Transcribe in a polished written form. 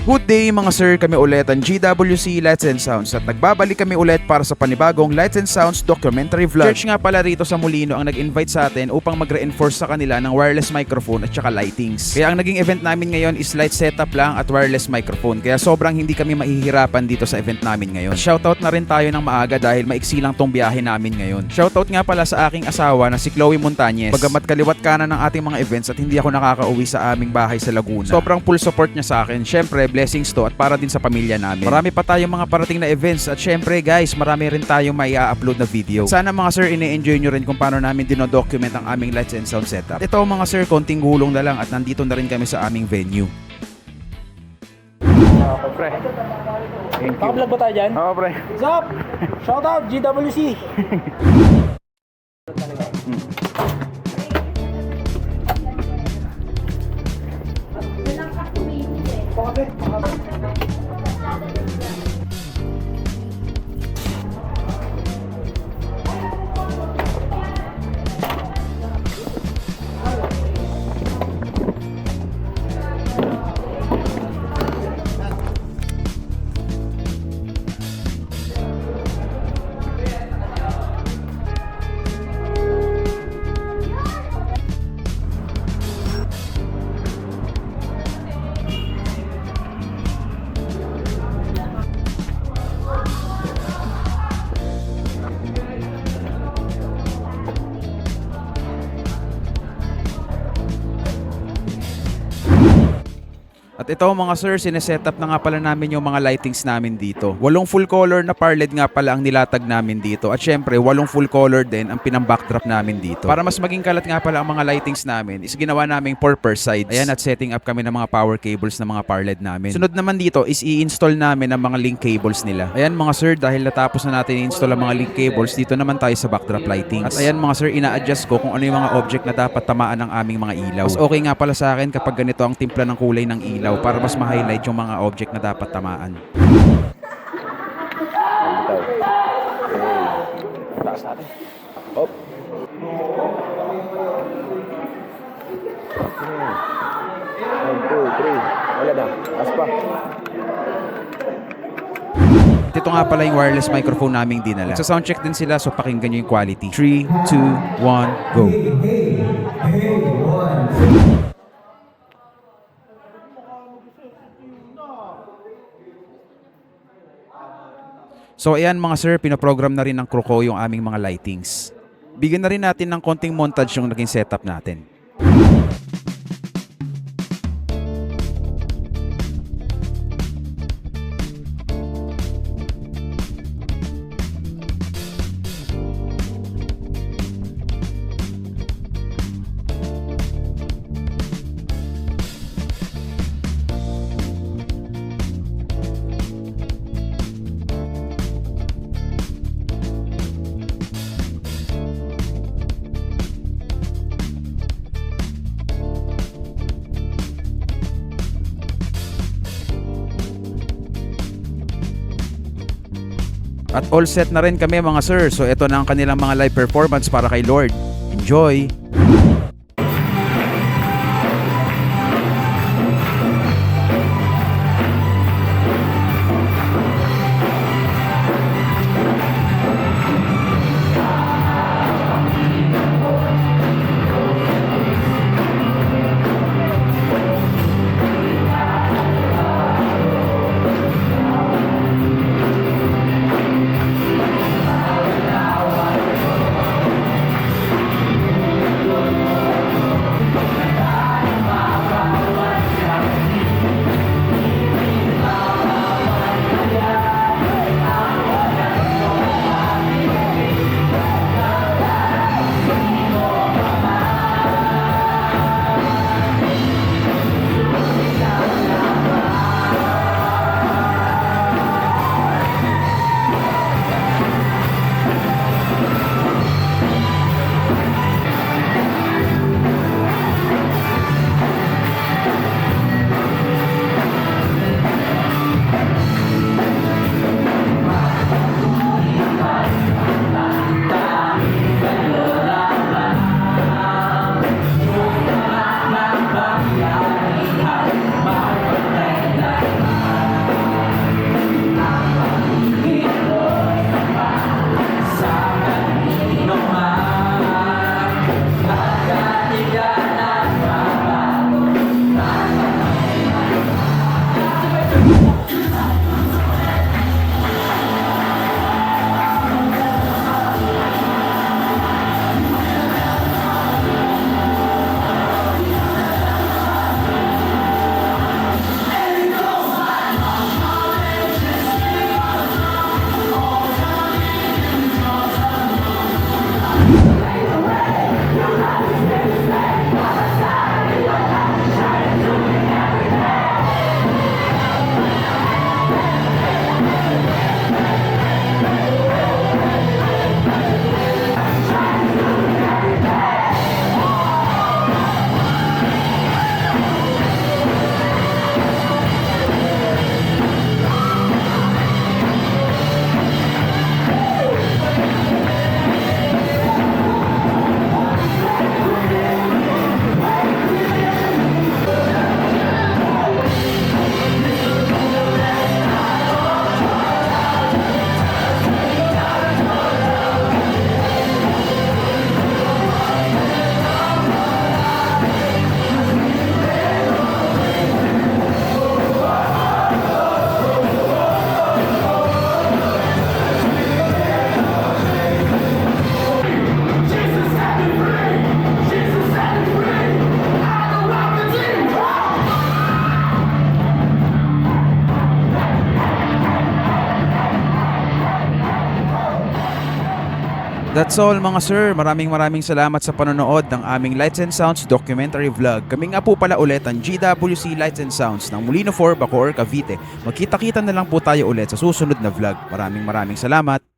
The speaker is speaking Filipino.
Good day mga sir, kami ulit ang GWC Lights and Sounds at nagbabalik kami ulit para sa panibagong Lights and Sounds documentary vlog. Church nga pala rito sa Molino ang nag-invite sa atin upang mag-reinforce sa kanila ng wireless microphone at saka lightings. Kaya ang naging event namin ngayon is light setup lang at wireless microphone, kaya sobrang hindi kami mahihirapan dito sa event namin ngayon. At shoutout na rin tayo ng maaga dahil maiksi lang tong biyahe namin ngayon. Shoutout nga pala sa aking asawa na si Chloe Montañez. Bagamat kaliwat kanan ng ating mga events at hindi ako nakakauwi sa aming bahay sa Laguna, sobrang full support niya sa akin. Syempre, blessings to at para din sa pamilya namin. Marami pa tayong mga parating na events at syempre guys, marami rin tayong mai-upload na video. Sana mga sir, ine-enjoy nyo rin kung paano namin dinodocument ang aming lights and sound setup. Ito mga sir, konting gulong na lang at nandito na rin kami sa aming venue. Okay, pre. Thank you. Naka-vlog ba tayo dyan? Oo, pre. What's up? Shout out, GWC! At ito mga sir, sinesetup na nga pala namin yung mga lightings namin dito. 8 full color na par LED nga pala ang nilatag namin dito. At syempre, 8 full color din ang pinang-backdrop namin dito. Para mas maging kalat nga pala ang mga lightings namin, is ginawa namin 4 per sides. Ayan, at setting up kami ng mga power cables ng mga par LED namin. Sunod naman dito is i-install namin ang mga link cables nila. Ayan mga sir, dahil natapos na natin i-install ang mga link cables, dito naman tayo sa backdrop lightings. At ayan mga sir, ina-adjust ko kung ano yung mga object na dapat tamaan ng aming mga ilaw. Mas okay nga pala sa akin kapag ganito ang timpla ng kulay ng ilaw para mas ma-highlight yung mga object na dapat tamaan. Taas natin. Hop. One, two, three. Wala na. Taas pa. At ito nga pala yung wireless microphone naming dinala. Sa soundcheck din sila, so pakinggan nyo yung quality. 3, 2, 1, go! So ayan mga sir, pinoprogram na rin ng Croco yung aming mga lightings. Bigyan na rin natin ng konting montage yung naging setup natin. At all set na rin kami mga sir. So ito na ang kanilang mga live performance para kay Lord. Enjoy! That's all mga sir. Maraming salamat sa panonood ng aming Lights and Sounds documentary vlog. Kami nga po pala ulit ang GWC Lights and Sounds ng Molino 4, Bacoor, Cavite. Magkita-kita na lang po tayo ulit sa susunod na vlog. Maraming salamat.